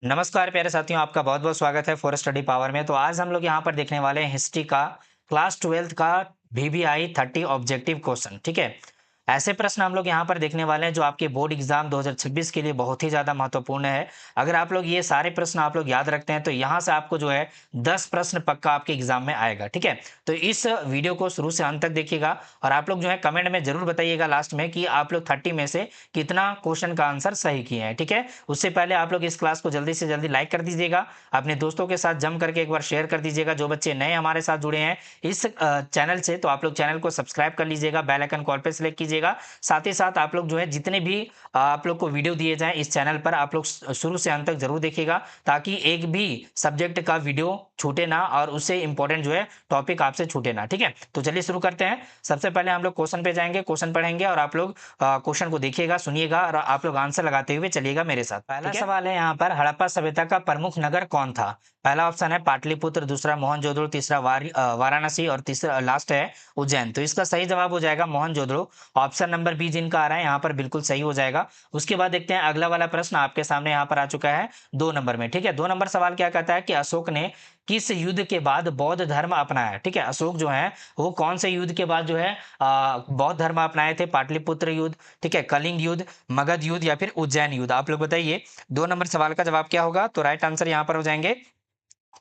नमस्कार प्यारे साथियों, आपका बहुत-बहुत स्वागत है फॉर स्टडी पावर में। तो आज हम लोग यहाँ पर देखने वाले हैं हिस्ट्री का क्लास 12th का वीवीआई 30 ऑब्जेक्टिव क्वेश्चन, ठीक है? ऐसे प्रश्न हम लोग यहाँ पर देखने वाले हैं जो आपके बोर्ड एग्जाम 2026 के लिए बहुत ही ज़्यादा महत्वपूर्ण है। अगर आप लोग ये सारे प्रश्न आप लोग याद रखते हैं तो यहाँ से आपको जो है 10 प्रश्न पक्का आपके एग्जाम में आएगा, ठीक है? तो इस वीडियो को शुरू से अंत तक देखिएगा और आप लोग जो है कमेंट में ज़रूर बताइएगा लास्ट में कि आप लोग 30 में से कितना क्वेश्चन का आंसर सही किए हैं, ठीक है? उससे पहले आप लोग इस क्लास को जल्दी से जल्दी लाइक कर दीजिएगा, अपने दोस्तों के साथ जम करके एक बार शेयर कर दीजिएगा। जो बच्चे नए हमारे साथ जुड़े हैं इस चैनल से, तो आप लोग चैनल को सब्सक्राइब कर लीजिएगा, बेल आइकन कॉल पे सेलेक्ट कीजिएगा। साथ ही साथ आप लोग जो है जितने भी आप लोग को वीडियो दिए जाएँ इस चैनल पर आप लोग शुरू से अंत तक जरूर देखिएगा, ताकि एक भी सब्जेक्ट का वीडियो छूटे ना और उससे इंपॉर्टेंट जो है टॉपिक आपसे छूटे ना, ठीक है? तो चलिए शुरू करते हैं। सबसे पहले हम लोग क्वेश्चन पे जाएंगे, क्वेश्चन पढ़ेंगे और आप लोग क्वेश्चन को देखिएगा, सुनिएगा और आप लोग आंसर लगाते हुए चलिएगा मेरे साथ। पहला सवाल है यहाँ पर, हड़प्पा सभ्यता का प्रमुख नगर कौन था? पहला ऑप्शन है पाटलिपुत्र, दूसरा मोहनजोदड़ो, तीसरा वाराणसी और तीसरा लास्ट है उज्जैन। तो इसका सही जवाब हो जाएगा मोहनजोदड़ो। ऑप्शन नंबर बी जिनका आ रहा है यहाँ पर बिल्कुल सही हो जाएगा। उसके बाद देखते हैं अगला वाला प्रश्न आपके सामने यहाँ पर आ चुका है 2 नंबर में, ठीक है? 2 नंबर सवाल क्या कहता है कि अशोक ने किस युद्ध के बाद बौद्ध धर्म अपनाया? ठीक है, अशोक जो है वो कौन से युद्ध के बाद जो है बौद्ध धर्म अपनाए थे? पाटलिपुत्र युद्ध, ठीक है, कलिंग युद्ध, मगध युद्ध या फिर उज्जैन युद्ध? आप लोग बताइए 2 नंबर सवाल का जवाब क्या होगा? तो राइट आंसर यहाँ पर हो जाएंगे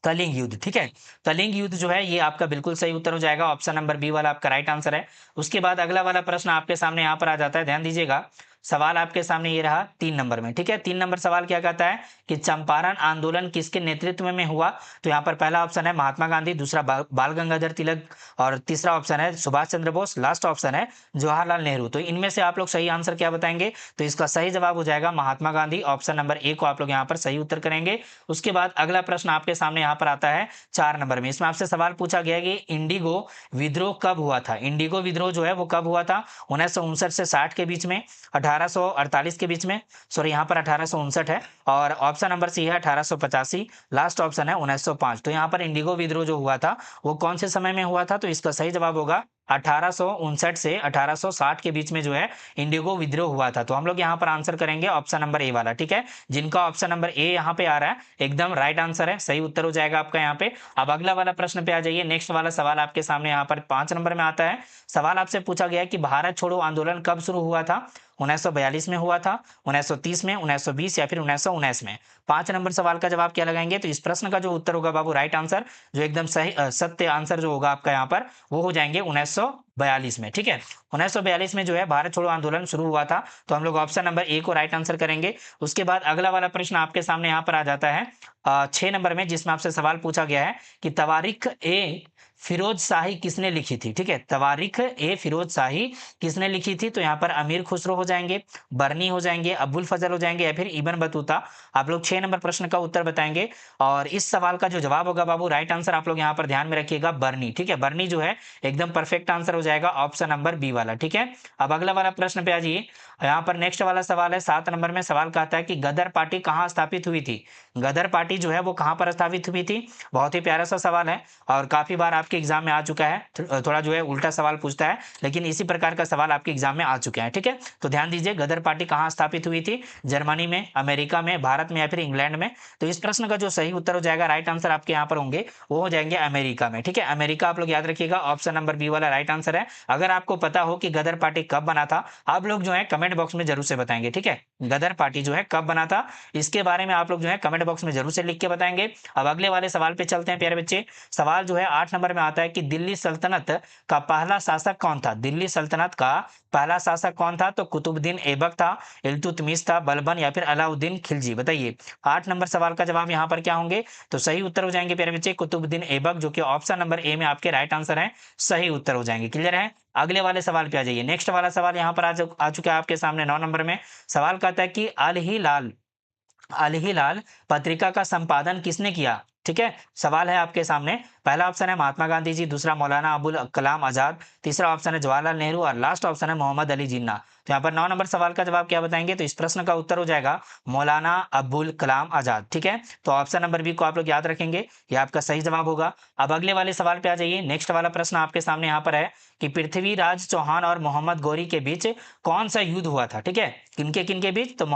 कलिंग युद्ध, ठीक है? कलिंग युद्ध जो है ये आपका बिल्कुल सही उत्तर हो जाएगा। ऑप्शन नंबर बी वाला आपका राइट आंसर है। उसके बाद अगला वाला प्रश्न आपके सामने यहाँ पर आ जाता है, ध्यान दीजिएगा। सवाल आपके सामने ये रहा 3 नंबर में, ठीक है? 3 नंबर सवाल क्या कहता है कि चंपारण आंदोलन किसके नेतृत्व में हुआ? तो यहाँ पर पहला ऑप्शन है महात्मा गांधी, दूसरा बाल गंगाधर तिलक और तीसरा ऑप्शन है सुभाष चंद्र बोस, लास्ट ऑप्शन है जवाहरलाल नेहरू। तो इनमें से आप लोग सही आंसर क्या बताएंगे? तो इसका सही जवाब हो जाएगा Mahatma Gandhi. Option number A को आप लोग यहाँ पर सही उत्तर करेंगे। उसके बाद अगला प्रश्न आपके सामने यहाँ पर आता है 4 नंबर में। इसमें आपसे सवाल पूछा गया कि इंडिगो विद्रोह कब हुआ था? इंडिगो विद्रोह जो है वो कब हुआ था? 1959 से 60 के बीच में, 1848 के बीच में, सॉरी यहाँ पर 1859 है और ऑप्शन नंबर सी है 1885, लास्ट ऑप्शन है 1905। तो यहाँ पर इंडिगो विद्रोह जो हुआ था वो कौन से समय में हुआ था? तो इसका सही जवाब होगा 1859 से 1860 के बीच में जो है इंडिगो विद्रोह हुआ था। तो हम लोग यहाँ पर आंसर करेंगे ऑप्शन नंबर ए वाला, ठीक है? जिनका ऑप्शन नंबर ए यहाँ पे आ रहा है एकदम राइट आंसर है, सही उत्तर हो जाएगा आपका यहाँ पे। अब अगला वाला प्रश्न पे आ जाइए। नेक्स्ट वाला सवाल आपके सामने यहाँ पर 5 नंबर में आता है। सवाल आपसे पूछा गया है कि भारत छोड़ो आंदोलन कब शुरू हुआ था? 1942 में हुआ था, 1930 में, 1920 या फिर 1919 में? 5 नंबर सवाल का जवाब क्या लगाएंगे? तो इस प्रश्न का जो उत्तर होगा बाबू, राइट आंसर जो एकदम सही सत्य आंसर जो होगा आपका यहाँ पर, वो हो जाएंगे 1942 में, ठीक है? 1942 में जो है भारत छोड़ो आंदोलन शुरू हुआ था। तो हम लोग ऑप्शन नंबर ए को राइट आंसर करेंगे। उसके बाद अगला वाला प्रश्न आपके सामने यहाँ पर आ जाता है 6 नंबर में, जिसमें आपसे सवाल पूछा गया है कि तवारीख ए फिरोज शाही किसने लिखी थी? ठीक है, तवारीख ए फिरोज शाही किसने लिखी थी? तो यहाँ पर अमीर खुसरो हो जाएंगे, बर्नी हो जाएंगे, अबुल फजल हो जाएंगे या फिर इब्न बतूता? आप लोग 6 नंबर प्रश्न का उत्तर बताएंगे और इस सवाल का जो जवाब होगा बाबू, राइट आंसर आप लोग यहाँ पर ध्यान में रखिएगा, बर्नी, ठीक है? बर्नी जो है एकदम परफेक्ट आंसर हो जाएगा, ऑप्शन नंबर बी वाला, ठीक है? अब अगला वाला प्रश्न पे आ जाइए। यहाँ पर नेक्स्ट वाला सवाल है 7 नंबर में। सवाल कहता है कि गदर पार्टी कहाँ स्थापित हुई थी? गदर पार्टी जो है वो कहाँ पर स्थापित हुई थी? बहुत ही प्यारा सा सवाल है और काफी बार आपके एग्जाम में आ चुका है। थोड़ा जो है उल्टा सवाल पूछता है, लेकिन इसी प्रकार का सवाल आपके एग्जाम में आ चुके हैं, ठीक है? तो ध्यान दीजिए, गदर पार्टी कहाँ स्थापित हुई थी? जर्मनी में, अमेरिका में, भारत में या फिर इंग्लैंड में? तो इस प्रश्न का जो सही उत्तर हो जाएगा, राइट आंसर आपके यहाँ पर होंगे, वो हो जाएंगे अमेरिका में, ठीक है? अमेरिका आप लोग याद रखिएगा, ऑप्शन नंबर बी वाला राइट आंसर है। अगर आपको पता हो कि गदर पार्टी कब बना था, आप लोग जो है कमेंट बॉक्स में जरूर से बताएंगे, ठीक है? गदर पार्टी जो है कब बना था, इसके बारे में आप लोग जो है कमेंट बॉक्स में जरूर से लिख के बताएंगे। अब अगले वाले सवाल पे चलते हैं प्यारे बच्चे। सवाल जो है 8 नंबर में आता है कि दिल्ली सल्तनत का पहला शासक कौन था? दिल्ली सल्तनत का पहला शासक कौन था? तो कुतुबुद्दीन ऐबक था, इल्तुतमिश था, बलबन या फिर अलाउद्दीन खिलजी? बताइए 8 नंबर सवाल का जवाब यहाँ पर क्या होंगे? तो सही उत्तर हो जाएंगे प्यारे बच्चे कुतुबुद्दीन ऐबक, जो कि ऑप्शन नंबर ए में आपके राइट आंसर है, सही उत्तर हो जाएंगे। क्लियर है? अगले वाले सवाल पे आ जाइए। नेक्स्ट वाला सवाल यहाँ पर आ चुका है आपके सामने 9 नंबर में। सवाल कहता है कि अल हिलाल पत्रिका का संपादन किसने किया? ठीक है, सवाल है आपके सामने। पहला ऑप्शन है महात्मा गांधी जी, दूसरा मौलाना अबुल कलाम आजाद, तीसरा ऑप्शन है जवाहरलाल नेहरू और लास्ट ऑप्शन है मोहम्मद अली जिन्ना। तो यहाँ पर 9 नंबर सवाल का जवाब क्या बताएंगे? तो इस प्रश्न का उत्तर हो जाएगा मौलाना अबुल कलाम आजाद, ठीक है? तो ऑप्शन नंबर बी को आप लोग याद रखेंगे, ये आपका सही जवाब होगा। अब अगले वाले सवाल पे आ जाइए। नेक्स्ट वाला प्रश्न आपके सामने यहाँ पर है कि पृथ्वीराज चौहान और मोहम्मद गौरी के बीच कौन सा युद्ध हुआ था? ठीक है, किनके किनके बीच? तो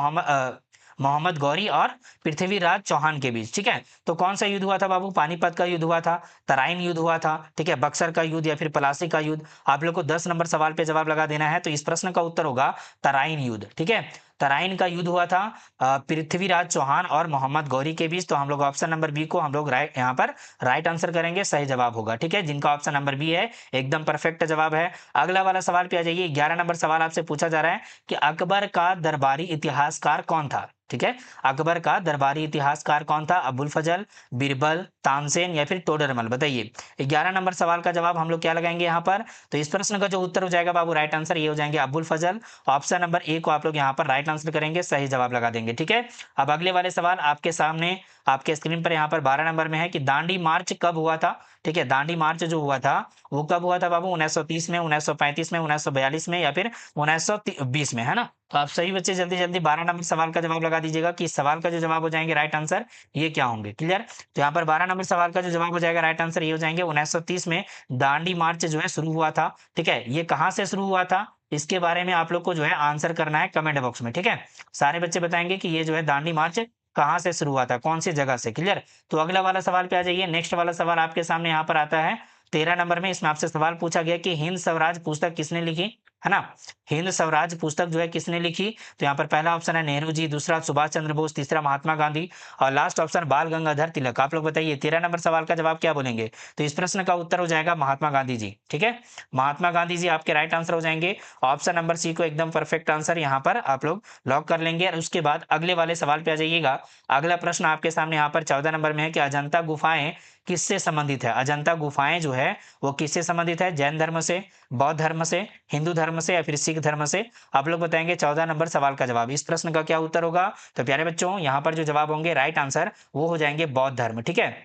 मोहम्मद गौरी और पृथ्वीराज चौहान के बीच। ठीक है, तो कौन सा युद्ध हुआ था बाबू? पानीपत का युद्ध हुआ था, तराइन युद्ध हुआ था, ठीक है, बक्सर का युद्ध या फिर पलासी का युद्ध। आप लोग को 10 नंबर सवाल पे जवाब लगा देना है। तो इस प्रश्न का उत्तर होगा तराइन युद्ध। ठीक है, तराइन का युद्ध हुआ था पृथ्वीराज चौहान और मोहम्मद गौरी के बीच। तो हम लोग ऑप्शन नंबर बी को हम लोग राइट यहाँ पर राइट आंसर करेंगे, सही जवाब होगा। ठीक है, जिनका ऑप्शन नंबर बी है एकदम परफेक्ट जवाब है। अगला वाला सवाल पे आ जाइए। 11 नंबर सवाल आपसे पूछा जा रहा है कि अकबर का दरबारी इतिहासकार कौन था? ठीक है, अकबर का दरबारी इतिहासकार कौन था? अबुल फजल, बीरबल, तानसेन या फिर टोडरमल? बताइए। 11 नंबर सवाल का जवाब हम लोग क्या लगाएंगे यहाँ पर? तो इस प्रश्न का जो उत्तर हो जाएगा बाबू, राइट आंसर ये हो जाएंगे अबुल फजल। ऑप्शन नंबर ए को आप लोग यहाँ पर राइट आंसर करेंगे, सही जवाब लगा देंगे। ठीक है, अब अगले वाले सवाल आपके सामने आपके स्क्रीन पर यहाँ पर 12 नंबर में है कि दांडी मार्च कब हुआ था? ठीक है, दांडी मार्च जो हुआ था वो कब हुआ था बाबू? 1930 में, 1935 में, 1942 में या फिर 1920 में, है ना? तो आप सही बच्चे जल्दी जल्दी 12 नंबर सवाल का जवाब लगा दीजिएगा कि इस सवाल का जो जवाब हो जाएंगे राइट आंसर ये क्या होंगे। क्लियर? तो यहाँ पर 12 नंबर सवाल का जो जवाब हो जाएगा राइट आंसर ये हो जाएंगे 1930 में दांडी मार्च जो है शुरू हुआ था। ठीक है, ये कहाँ से शुरू हुआ था इसके बारे में आप लोग को जो है आंसर करना है कमेंट बॉक्स में। ठीक है, सारे बच्चे बताएंगे कि ये जो है दांडी मार्च कहाँ से शुरू हुआ था, कौन सी जगह से। क्लियर? तो अगला वाला सवाल पे आ जाइए। नेक्स्ट वाला सवाल आपके सामने यहाँ पर आता है 13 नंबर में। इसमें आपसे सवाल पूछा गया कि हिंद स्वराज पुस्तक किसने लिखी, है ना? हिंद स्वराज पुस्तक जो है किसने लिखी? तो यहाँ पर पहला ऑप्शन है नेहरू जी, दूसरा सुभाष चंद्र बोस, तीसरा महात्मा गांधी और लास्ट ऑप्शन बाल गंगाधर तिलक। आप लोग बताइए 13 नंबर सवाल का जवाब क्या बोलेंगे? तो इस प्रश्न का उत्तर हो जाएगा महात्मा गांधी जी। ठीक है, महात्मा गांधी जी आपके राइट आंसर हो जाएंगे। ऑप्शन नंबर सी को एकदम परफेक्ट आंसर यहाँ पर आप लोग लॉक कर लेंगे। और उसके बाद अगले वाले सवाल पे आ जाइएगा। अगला प्रश्न आपके सामने यहाँ पर 14 नंबर में है कि अजंता गुफाएं किससे संबंधित है? अजंता गुफाएं जो है वो किससे संबंधित है? जैन धर्म से, बौद्ध धर्म से, हिंदू धर्म से या फिर सिख धर्म से? आप लोग बताएंगे 14 नंबर सवाल का जवाब। इस प्रश्न का क्या उत्तर होगा? तो प्यारे बच्चों यहाँ पर जो जवाब होंगे राइट आंसर वो हो जाएंगे बौद्ध धर्म। ठीक है,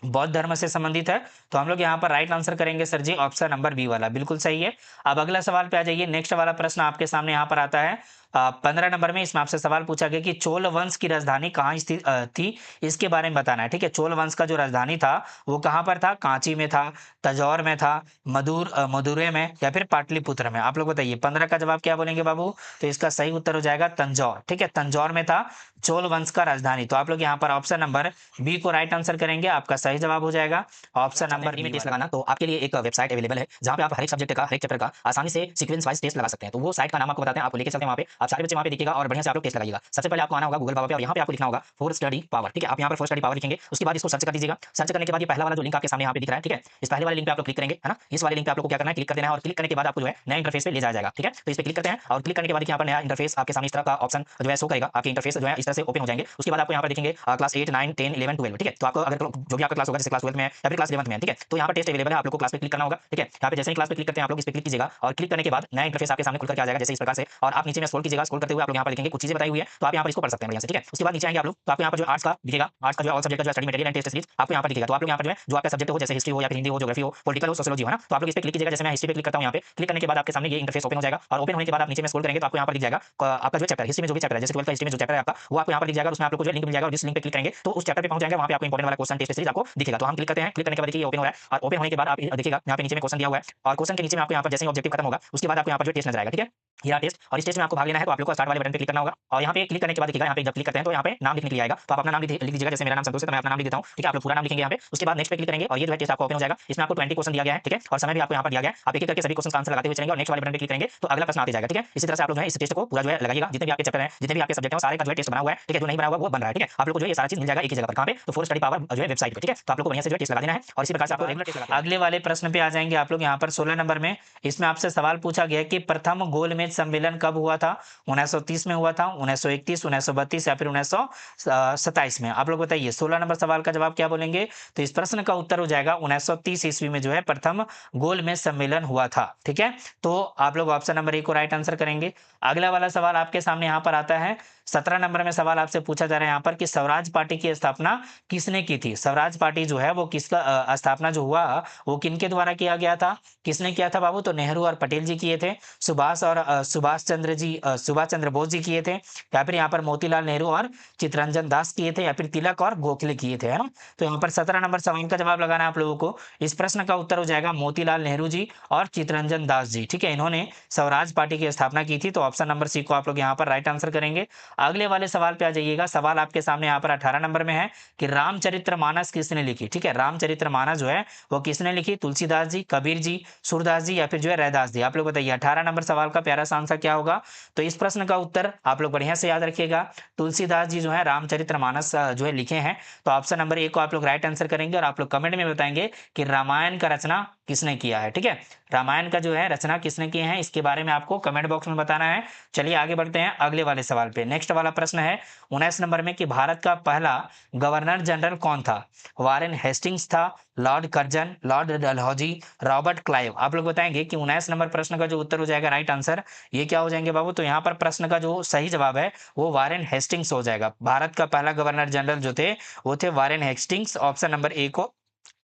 बौद्ध धर्म से संबंधित है। तो हम लोग यहाँ पर राइट आंसर करेंगे सर जी ऑप्शन नंबर बी वाला, बिल्कुल सही है। अब अगला सवाल पे आ जाइए। नेक्स्ट वाला प्रश्न आपके सामने यहाँ पर आता है 15 नंबर में। इसमें आपसे सवाल पूछा गया कि चोल वंश की राजधानी कहाँ स्थित थी, इसके बारे में बताना है। ठीक है, चोल वंश का जो राजधानी था वो कहाँ पर था? कांची में था, तंजौर में था, मदुरै में या फिर पाटलिपुत्र में? आप लोग बताइए 15 का जवाब क्या बोलेंगे बाबू? तो इसका सही उत्तर हो जाएगा तंजौर। ठीक है, तंजौर में था चोल वंश का राजधानी। तो आप लोग यहाँ पर ऑप्शन नंबर बी को राइट आंसर करेंगे, आपका सही जवाब हो जाएगा ऑप्शन नंबर बी। टेस्ट लगाना तो आपके लिए एक वेबसाइट अवेलेबल है जहाँ पे आप हर एक सब्जेक्ट का हर एक चैप्टर का आसानी से सीक्वेंस वाइज टेस्ट लगा सकते हैं। तो वो साइट का नाम आपको बताते हैं, आपको लेके चलते हैं वहाँ पे। आप सारे बच्चे वहाँ पे देखिएगा और बढ़िया से आप लोग टेस्ट लगाइएगा। सबसे पहले आपको आना होगा गूगल बाबा पे और यहाँ पे आपको लिखना होगा फॉर स्टडी पावर। ठीक है, आप यहाँ पर फॉर स्टडी पावर लिखेंगे, उसके बाद इसको सर्च कर दीजिएगा। सर्च करने के बाद ये पहला वाला जो लिंक आपके सामने यहाँ पे दिख रहा है, ठीक है, इस पहले वाले लिंक पे आप लोग क्लिक करेंगे, है ना? इस वाले लिंक पे आप लोग को क्या करना है? क्लिक कर देना है और क्लिक करने के बाद आपको जो है नया इंटरफेस पे ले जाया जाएगा। ठीक है, तो इस पे क्लिक करते हैं और क्लिक करने के बाद यहाँ पर नया इंटरफेस आपके सामने इस तरह का ऑप्शन जो है शो करेगा। आपके इंटरफेस जो है इस तरह से ओपन हो जाएंगे। उसके बाद आपको यहाँ पर देखेंगे क्लास 8, 9, 10, 11, 12। ठीक है, तो आपको अगर जो भी आपका क्लास होगा, जैसे क्लास 12 में है या फिर क्लास 11 में है, ठीक है, तो यहाँ पर टेस्ट अवेलेबल है, आप लोग को क्लास पे क्लिक करना होगा। ठीक है, यहाँ पे जैसे ही क्लास पे क्लिक करते हैं आप लोग इस पे क्लिक कीजिएगा और क्लिक करने के बाद नया इंटरफेस आपके सामने खुलकर आ जाएगा जैसे इस प्रकार से। और आप नीचे में स्क्रॉल कीजिएगा, स्क्रॉल करते हुए आप लोग यहाँ पर लिखेंगे कुछ चीजें बताई हुई है, तो आप यहाँ पर इसको पढ़ सकते हैं बढ़िया से। ठीक है, उसके बाद नीचे आएंगे आप लोग तो आपको यहाँ पर जो आर्ट्स का दिखेगा, आर्ट्स का जो ऑल सब्जेक्ट का जो study material and test series आपको यहाँ पर दिखेगा। तो आप लोग यहाँ पर जो है जो आपका सब्जेक्ट हो, जैसे हिस्ट्री हो या फिर हिंदी हो, ज्योग्राफी हो, पॉलिटिकल हो, सोशियोलॉजी हो, है ना, तो आप लोग इस पे क्लिक कीजिएगा। जैसे मैं हिस्ट्री पे क्लिक करता हूँ, यहाँ पे क्लिक करने के बाद आपके सामने ये इंटरफेस ओपन हो जाएगा और ओपन होने के बाद आप नीचे में स्क्रॉल करेंगे तो आपको यहाँ पर दिख जाएगा आपका जो चैप्टर हिस्ट्री में जो भी चैप्टर है, जैसे 12 का हिस्ट्री में जो चैप्टर है आपका वो आपको यहाँ पर दिख जाएगा। उसमें आप लोग को जो लिंक मिल जाएगा और जिस लिंक पे क्लिक करेंगे तो उस चैप्टर पे पहुंच जाएंगे, वहाँ पे आपको इंपॉर्टेंट वाला क्वेश्चन टेस्ट सीरीज आपको दिखेगा। तो हम क्लिक करते हैं, क्लिक करने के बाद देखिए ओपन हो रहा है और ओपन होने के बाद आप देखिएगा यहाँ पे नीचे में क्वेश्चन दिया हुआ है और क्वेश्चन के नीचे में आपको यहाँ पर जैसे ही ऑब्जेक्टिव खत्म होगा उसके बाद आपको यहाँ पर जो टेस्ट नजर आएगा। ठीक है, ये टेस्ट और इस टेस्ट में आपको भाग लेना है तो आप लोग को स्टार्ट वाले बटन पे क्लिक करना होगा और यहाँ पे क्लिक करने के बाद देखिएगा यहाँ पे जब क्लिक करते हैं तो यहाँ पे नाम लिखने के लिए आएगा, तो आप अपना नाम लिख दीजिएगा। जैसे मेरा नाम संतोष है तो मैं अपना नाम लिख देता हूँ। ठीक है, आप लोग पूरा नाम लिखेंगे यहाँ पे, उसके बाद नेक्स्ट पे क्लिक करेंगे और ये जो है टेस्ट आपको ओपन हो जाएगा। इसमें आपको 20 क्वेश्चन दिया गया है, ठीक है, और समय भी आपको यहाँ पर दिया गया है। आप एक एक करके सभी क्वेश्चन का आंसर लगाते हुए चलेंगे और नेक्स्ट वाले बटन पे क्लिक करेंगे तो अगला प्रश्न आते जाएगा। ठीक है, इसी तरह से आप लोग जो है इस टेस्ट को पूरा जो है लगाइएगा। जितने भी आपके चैप्टर हैं, जितने भी आपके सब्जेक्ट हैं, सारे का जो है टेस्ट बना हुआ है। ठीक है, जो नहीं बना हुआ वो बन रहा है। ठीक है, आप लोग को जो है ये सारा चीज मिल जाएगा एक ही जगह पर, कहाँ पे? तो फॉर स्टडी पावर जो है वेबसाइट पे। ठीक है, तो आप लोग को बढ़िया से जो है टेस्ट लगा देना है और इसी प्रकार से आपको रेगुलर टेस्ट लगा। अगले वाले प्रश्न पे आ जाएंगे आप लोग यहाँ पर 16 नंबर में। इसमें आपसे सवाल पूछा गया कि प्रथम गोलमेज सम्मेलन कब हुआ था? 1930 में हुआ था, 1931, 1932 या फिर 1927 में? आप लोग बताइए 16 नंबर सवाल का जवाब क्या बोलेंगे? तो इस प्रश्न का उत्तर हो जाएगा 1930 ईस्वी में जो है प्रथम गोलमेज सम्मेलन हुआ था। ठीक है, तो आप लोग ऑप्शन नंबर ए को राइट आंसर करेंगे। अगला वाला सवाल आपके सामने यहाँ पर आता है 17 नंबर में। सवाल आपसे पूछा जा रहा है यहाँ पर कि स्वराज पार्टी की स्थापना किसने की थी? स्वराज पार्टी जो है वो किसका स्थापना जो हुआ वो किनके द्वारा किया गया था? किसने किया था बाबू? तो नेहरू और पटेल जी किए थे, सुभाष चंद्र बोस जी किए थे, या फिर यहाँ पर मोतीलाल नेहरू और चित्तरंजन दास किए थे, या फिर तिलक और गोखले किए थे, है ना? तो यहाँ पर 17 नंबर सवाल का जवाब लगाना है आप लोगों को। इस प्रश्न का उत्तर हो जाएगा मोतीलाल नेहरू जी और चित्तरंजन दास जी। ठीक है, इन्होंने स्वराज पार्टी की स्थापना की थी। तो ऑप्शन नंबर सी को आप लोग यहाँ पर राइट आंसर करेंगे। अगले वाले सवाल पे आ जाइएगा। सवाल आपके सामने यहाँ पर 18 नंबर में है कि रामचरितमानस किसने लिखी। ठीक है, रामचरितमानस जो है वो किसने लिखी? तुलसीदास जी, कबीर जी, सूरदास जी या फिर जो है रैदास जी। आप लोग बताइए 18 नंबर सवाल का प्यारा सा आंसर क्या होगा? तो इस प्रश्न का उत्तर आप लोग बढ़िया से याद रखिएगा, तुलसीदास जी जो है रामचरितमानस जो है लिखे हैं। तो ऑप्शन नंबर ए को आप लोग राइट आंसर करेंगे और आप लोग कमेंट में बताएंगे कि रामायण का रचना किसने किया है। ठीक है, रामायण का जो है रचना किसने किए हैं, इसके बारे में आपको कमेंट बॉक्स में बताना है। चलिए आगे बढ़ते हैं अगले वाले सवाल पे। नेक्स्ट वाला प्रश्न है 19 नंबर में कि भारत का पहला गवर्नर जनरल कौन था? वारेन हेस्टिंग्स था, Lord Curzon, Lord Dalhousie, Robert Clive. आप लोग बताएंगे कि 19 नंबर प्रश्न का जो उत्तर हो जाएगा राइट आंसर ये क्या हो जाएंगे बाबू? तो यहाँ पर प्रश्न का जो सही जवाब है वो वारेन हेस्टिंग्स हो जाएगा। भारत का पहला गवर्नर जनरल जो थे वो थे Warren Hastings. Option number A को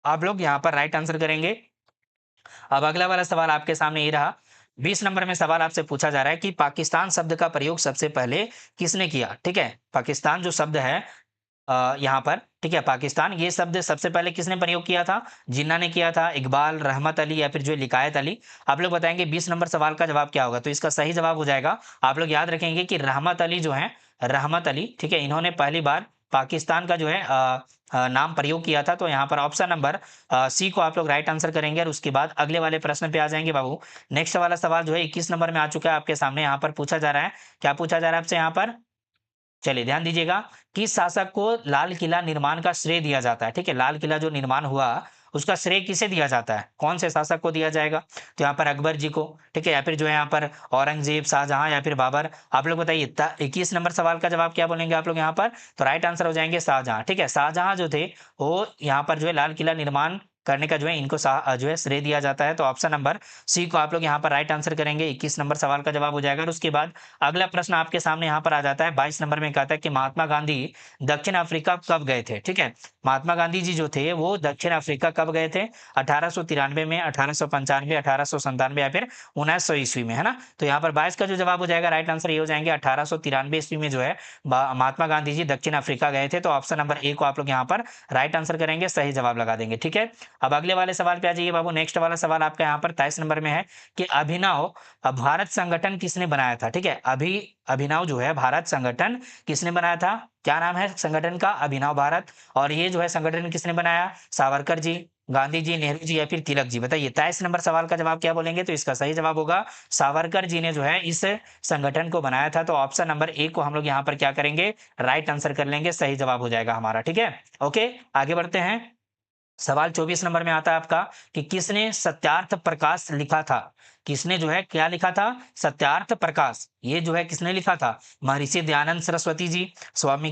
आप लोग यहाँ पर राइट आंसर करेंगे। अब अगला वाला सवाल आपके सामने ये रहा। 20 नंबर में सवाल आपसे पूछा जा रहा है कि पाकिस्तान शब्द का प्रयोग सबसे पहले किसने किया? ठीक है, पाकिस्तान जो शब्द है यहाँ पर, ठीक है, पाकिस्तान ये शब्द सबसे पहले किसने प्रयोग किया था? जिन्ना ने किया था, इकबाल, रहमत अली या फिर जो लिकायत अली। आप लोग बताएंगे 20 नंबर सवाल का जवाब क्या होगा? तो इसका सही जवाब हो जाएगा, आप लोग याद रखेंगे कि रहमत अली जो है, रहमत अली, ठीक है, इन्होंने पहली बार पाकिस्तान का जो है नाम प्रयोग किया था। तो यहाँ पर ऑप्शन नंबर सी को आप लोग राइट आंसर करेंगे और उसके बाद अगले वाले प्रश्न पे आ जाएंगे बाबू। नेक्स्ट वाला सवाल जो है 21 नंबर में आ चुका है आपके सामने। यहाँ पर पूछा जा रहा है, क्या पूछा जा रहा है आपसे यहाँ पर? चलिए ध्यान दीजिएगा, किस शासक को लाल किला निर्माण का श्रेय दिया जाता है? ठीक है, लाल किला जो निर्माण हुआ उसका श्रेय किसे दिया जाता है? कौन से शासक को दिया जाएगा? तो यहाँ पर अकबर जी को, ठीक है, या फिर जो है यहाँ पर औरंगजेब, शाहजहां या फिर बाबर। आप लोग बताइए 21 नंबर सवाल का जवाब क्या बोलेंगे आप लोग यहाँ पर? तो राइट आंसर हो जाएंगे शाहजहां। ठीक है, शाहजहां जो थे वो यहाँ पर जो है लाल किला निर्माण करने का जो है इनको जो है श्रेय दिया जाता है। तो ऑप्शन नंबर सी को आप लोग यहाँ पर राइट आंसर करेंगे, 21 नंबर सवाल का जवाब हो जाएगा। और उसके बाद अगला प्रश्न आपके सामने यहाँ पर आ जाता है 22 नंबर में, कहता है कि महात्मा गांधी दक्षिण अफ्रीका कब गए थे? ठीक है, महात्मा गांधी जी जो थे वो दक्षिण अफ्रीका कब गए थे? 1893 में, 1895, 1897 या फिर 1900 ईस्वी में, है ना? तो यहाँ पर 22 का जो जवाब हो जाएगा राइट आंसर ये हो जाएंगे 1893 ईस्वी में जो है महात्मा गांधी जी दक्षिण अफ्रीका गए थे। तो ऑप्शन नंबर ए को आप लोग यहाँ पर राइट आंसर करेंगे, सही जवाब लगा देंगे। ठीक है, अब अगले वाले सवाल पे आ जाइए बाबू। नेक्स्ट वाला सवाल आपका यहाँ पर 23 नंबर में है कि अभिनव भारत संगठन किसने बनाया था? ठीक है, अभिनव जो है भारत संगठन किसने बनाया था? क्या नाम है संगठन का? अभिनव भारत। और ये जो है संगठन किसने बनाया? सावरकर जी, गांधी जी, नेहरू जी या फिर तिलक जी। बताइए 23 नंबर सवाल का जवाब क्या बोलेंगे? तो इसका सही जवाब होगा सावरकर जी ने जो है इस संगठन को बनाया था। तो ऑप्शन नंबर ए को हम लोग यहाँ पर क्या करेंगे? राइट आंसर कर लेंगे, सही जवाब हो जाएगा हमारा। ठीक है, ओके, आगे बढ़ते हैं। सवाल 24 नंबर में आता है आपका कि किसने सत्यार्थ प्रकाश लिखा था? किसने जो है क्या लिखा था? सत्यार्थ प्रकाश। ये जो है किसने लिखा था? महर्षि दयानंद सरस्वती जी, स्वामी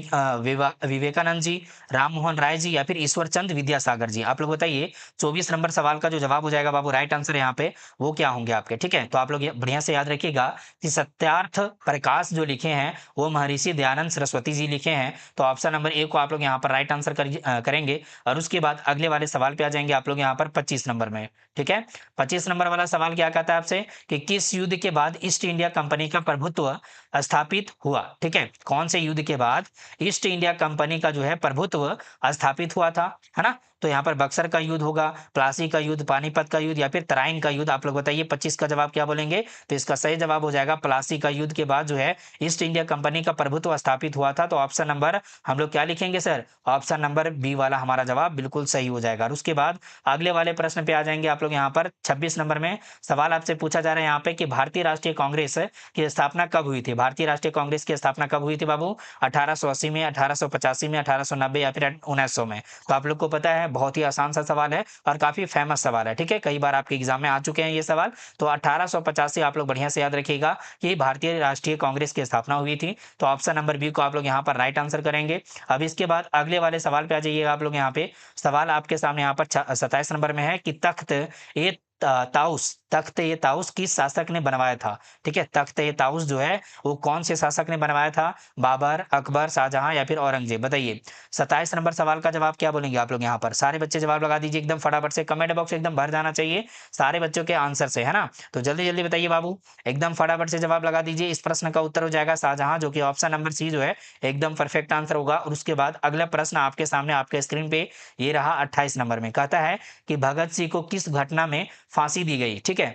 विवेकानंद जी, राम मोहन राय जी या फिर ईश्वर चंद विद्यासागर जी। आप लोग बताइए 24 नंबर सवाल का जो जवाब हो जाएगा बाबू राइट आंसर यहाँ पे वो क्या होंगे आपके? ठीक है, तो आप लोग बढ़िया से याद रखिएगा कि सत्यार्थ प्रकाश जो लिखे हैं वो महर्षि दयानंद सरस्वती जी लिखे हैं। तो ऑप्शन नंबर ए को आप लोग यहाँ पर राइट आंसर करेंगे और उसके बाद अगले वाले सवाल पे आ जाएंगे आप लोग यहाँ पर 25 नंबर में। ठीक है, 25 नंबर वाला सवाल क्या कहता है आपसे कि किस युद्ध के बाद ईस्ट इंडिया कंपनी का प्रभुत्व स्थापित हुआ? ठीक है, कौन से युद्ध के बाद ईस्ट इंडिया कंपनी का जो है प्रभुत्व स्थापित हुआ था, है ना? तो यहाँ पर बक्सर का युद्ध होगा, प्लासी का युद्ध, पानीपत का युद्ध या फिर तराइन का युद्ध। आप लोग बताइए 25 का जवाब क्या बोलेंगे? तो इसका सही जवाब हो जाएगा प्लासी का युद्ध के बाद जो है ईस्ट इंडिया कंपनी का प्रभुत्व स्थापित हुआ था। तो ऑप्शन नंबर हम लोग क्या लिखेंगे सर? ऑप्शन नंबर बी वाला हमारा जवाब बिल्कुल सही हो जाएगा। और उसके बाद अगले वाले प्रश्न पे आ जाएंगे आप लोग यहाँ पर 26 नंबर में सवाल आपसे पूछा जा रहा है यहाँ पे कि भारतीय राष्ट्रीय कांग्रेस की स्थापना कब हुई थी? भारतीय राष्ट्रीय कांग्रेस की स्थापना कब हुई थी बाबू? 1880 में, 1885 में, 1890 या फिर 1900 में? तो आप लोग को पता है बहुत ही आसान सा सवाल है और काफी फेमस सवाल है। ठीक है, कई बार आपके एग्जाम में आ चुके हैं ये सवाल। तो 1885 आप लोग बढ़िया से याद रखिएगा कि भारतीय राष्ट्रीय कांग्रेस की स्थापना हुई थी। तो ऑप्शन नंबर बी को आप लोग यहाँ पर राइट आंसर करेंगे। अब इसके बाद अगले वाले सवाल पे आ जाइएगा आप लोग यहाँ पे। सवाल आपके सामने यहाँ पर 27 नंबर में है कि तख्त ए ताउस किस शासक ने बनवाया था? ठीक है, तख्त ए ताउस जो है वो कौन से शासक ने बनवाया था? बाबर, अकबर, शाहजहां या फिर औरंगजेब? बताइए 27 नंबर सवाल का जवाब क्या बोलेंगे आप लोग यहाँ पर? सारे बच्चे जवाब लगा दीजिए एकदम फटाफट से, कमेंट बॉक्स एकदम भर जाना चाहिए सारे बच्चों के आंसर से, है ना? तो जल्दी जल्दी बताइए बाबू, एकदम फटाफट से जवाब लगा दीजिए। इस प्रश्न का उत्तर हो जाएगा शाहजहां, जो कि ऑप्शन नंबर सी जो है एकदम परफेक्ट आंसर होगा। और उसके बाद अगला प्रश्न आपके सामने आपके स्क्रीन पे ये रहा 28 नंबर में, कहता है कि भगत सिंह को किस घटना में फांसी दी गई? ठीक है,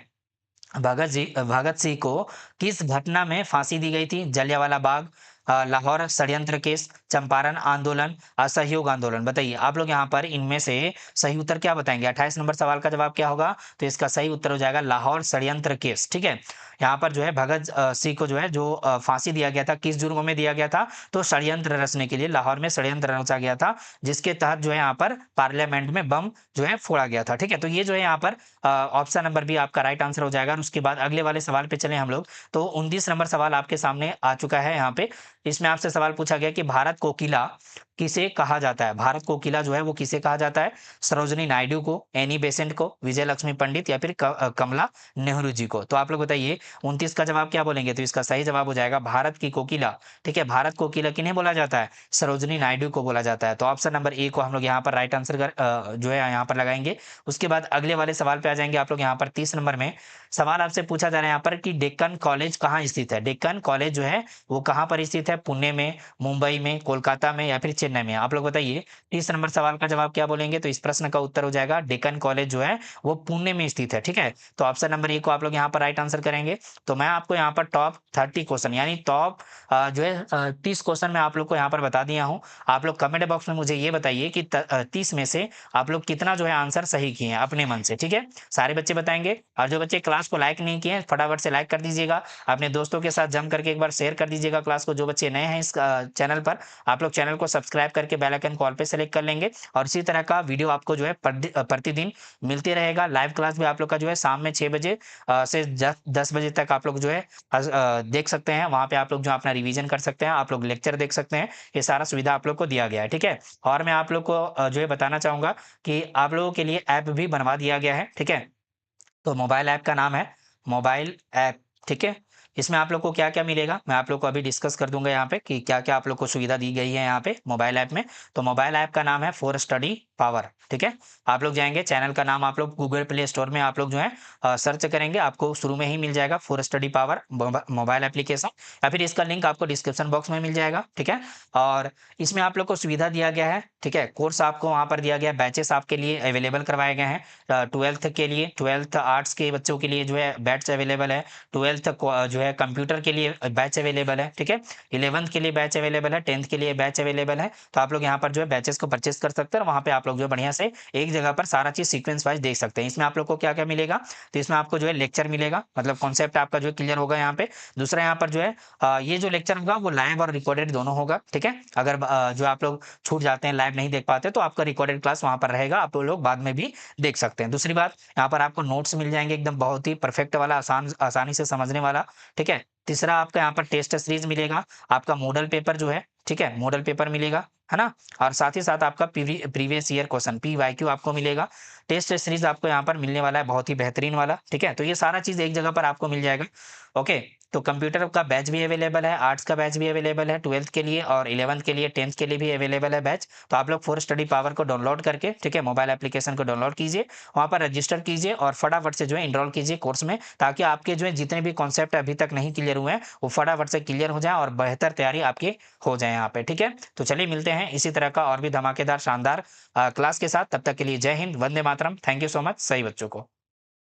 भगत सिंह को किस घटना में फांसी दी गई थी? जलियांवाला बाग, लाहौर षड्यंत्र केस, चंपारण आंदोलन, असहयोग आंदोलन। बताइए आप लोग यहाँ पर इनमें से सही उत्तर क्या बताएंगे? 28 नंबर सवाल का जवाब क्या होगा? तो इसका सही उत्तर हो जाएगा लाहौर षड्यंत्र केस। ठीक है, यहाँ पर जो है भगत सिंह को जो है जो फांसी दिया गया था, किस जुर्म में दिया गया था? तो षड्यंत्र रचने के लिए लाहौर में षड्यंत्र रचा गया था, जिसके तहत जो है यहाँ पर पार्लियामेंट में बम जो है फोड़ा गया था। ठीक है, तो ये जो है यहाँ पर ऑप्शन नंबर बी आपका राइट आंसर हो जाएगा। और उसके बाद अगले वाले सवाल पे चले हम लोग। तो 29 नंबर सवाल आपके सामने आ चुका है यहाँ पे। इसमें आपसे सवाल पूछा गया कि भारत कोकिला किसे कहा जाता है? भारत कोकिला जो है वो किसे कहा जाता है? सरोजिनी नायडू को, एनी बेसेंट को, विजय लक्ष्मी पंडित या फिर कमला नेहरू जी को? तो आप लोग बताइए 29 का जवाब क्या बोलेंगे? तो इसका सही जवाब हो जाएगा भारत की कोकिला। ठीक है, भारत कोकिला किन्हें बोला जाता है? सरोजिनी नायडू को बोला जाता है। तो ऑप्शन नंबर ए को हम लोग यहाँ पर राइट आंसर जो है यहाँ पर लगाएंगे। उसके बाद अगले वाले सवाल पे आ जाएंगे आप लोग। यहाँ पर 30 नंबर में सवाल आपसे पूछा जा रहा है यहाँ पर कि डेक्कन कॉलेज कहाँ स्थित है? डेक्कन कॉलेज जो है वो कहाँ पर स्थित है? पुणे में, मुंबई में, कोलकाता में या फिर चेन्नई में? आप लोग बताइए 30 नंबर सवाल का जवाब क्या बोलेंगे? तो इस प्रश्न का उत्तर हो जाएगा डेक्कन कॉलेज जो है वो पुणे में स्थित है। ठीक है, तो ऑप्शन नंबर ए को आप लोग यहाँ पर राइट आंसर करेंगे। तो मैं आपको यहाँ पर टॉप 30 क्वेश्चन यानी टॉप जो है 30 क्वेश्चन मैं आप लोग को यहाँ पर बता दिया हूँ। आप लोग कमेंट बॉक्स में मुझे ये बताइए कि 30 में से आप लोग कितना जो है आंसर सही किए हैं अपने मन से। ठीक है, सारे बच्चे बताएंगे। और जो बच्चे क्लास को लाइक नहीं किए फटाफट से लाइक कर दीजिएगा, अपने दोस्तों के साथ जम करके एक बार शेयर कर दीजिएगा क्लास को। जो बच्चे नए हैं इस चैनल पर, आप लोग चैनल को सब्सक्राइब करके बेल आइकन कॉल पे सेलेक्ट कर लेंगे। और इसी तरह का वीडियो आपको जो है प्रतिदिन मिलते रहेगा। लाइव क्लास भी आप लोग का जो है शाम में 6 बजे से 10 बजे तक आप लोग जो है देख सकते हैं। वहाँ पे आप लोग जो अपना रिवीजन कर सकते हैं, आप लोग लेक्चर देख सकते हैं। ये सारा सुविधा आप लोग को दिया गया है। ठीक है, और मैं आप लोग को जो है बताना चाहूँगा कि आप लोगों के लिए ऐप भी बनवा दिया गया है। ठीक है, तो मोबाइल ऐप का नाम है मोबाइल ऐप। ठीक है, इसमें आप लोग को क्या-क्या मिलेगा मैं आप लोग को अभी डिस्कस कर दूँगा यहाँ पे कि क्या-क्या आप लोग को सुविधा दी गई है यहाँ पे मोबाइल ऐप में। तो मोबाइल ऐप का नाम है फॉर स्टडी पावर। ठीक है, आप लोग जाएँगे, चैनल का नाम आप लोग गूगल प्ले स्टोर में आप लोग जो है सर्च करेंगे, आपको शुरू में ही मिल जाएगा for study power mobile application, या फिर इसका लिंक आपको डिस्क्रिप्शन बॉक्स में मिल जाएगा। ठीक है, और इसमें आप लोग को सुविधा दिया गया है। ठीक है, कोर्स आपको वहाँ पर दिया गया है, बैचेस आपके लिए अवेलेबल करवाए गए हैं। 12th के लिए, 12th आर्ट्स के बच्चों के लिए जो है बैच अवेलेबल है। 12th जो है कंप्यूटर के लिए बैच अवेलेबल है। ठीक है, 11th के लिए बैच अवेलेबल है, 10th के लिए बैच अवेलेबल है। तो आप लोग यहाँ पर जो है बैचेस को परचेस कर सकते हैं और वहाँ पे आप लोग जो है बढ़िया से एक जगह पर सारा चीज़ सीक्वेंस वाइज देख सकते हैं। इसमें आप लोग को क्या-क्या मिलेगा? तो इसमें आपको जो है लेक्चर मिलेगा, मतलब कॉन्सेप्ट आपका जो है क्लियर होगा यहाँ पे। दूसरा यहाँ पर जो है ये जो लेक्चर होगा वो लाइव और रिकॉर्डेड दोनों होगा। ठीक है, अगर जो आप लोग छूट जाते हैं, लाइव नहीं देख पाते, तो आपका रिकॉर्डेड क्लास वहाँ पर रहेगा, आप लोग बाद में भी देख सकते हैं। दूसरी बात, यहाँ पर आपको नोट्स मिल जाएँगे एकदम बहुत ही परफेक्ट वाला, आसानी से समझने वाला। ठीक है, तीसरा आपका यहाँ पर टेस्ट सीरीज मिलेगा, आपका मॉडल पेपर जो है, ठीक है, मॉडल पेपर मिलेगा, है ना? और साथ ही साथ आपका प्रीवियस ईयर क्वेश्चन पीवाईक्यू आपको मिलेगा। टेस्ट सीरीज आपको यहाँ पर मिलने वाला है बहुत ही बेहतरीन वाला। ठीक है, तो ये सारा चीज़ एक जगह पर आपको मिल जाएगा। ओके, तो कंप्यूटर का बैच भी अवेलेबल है, आर्ट्स का बैच भी अवेलेबल है 12th के लिए, और 11th के लिए, 10th के लिए भी अवेलेबल है बैच। तो आप लोग फॉर स्टडी पावर को डाउनलोड करके, ठीक है, मोबाइल एप्लीकेशन को डाउनलोड कीजिए, वहाँ पर रजिस्टर कीजिए और फटाफट से जो है इनरोल कीजिए कोर्स में, ताकि आपके जो है जितने भी कॉन्सेप्ट अभी तक नहीं क्लियर हुए हैं वो फटाफट से क्लियर हो जाए और बेहतर तैयारी आपकी हो जाए यहाँ पे। ठीक है, तो चलिए मिलते हैं इसी तरह का और भी धमाकेदार शानदार क्लास के साथ। तब तक के लिए जय Hind, Vande Mataram. Thank you so much सभी बच्चों को।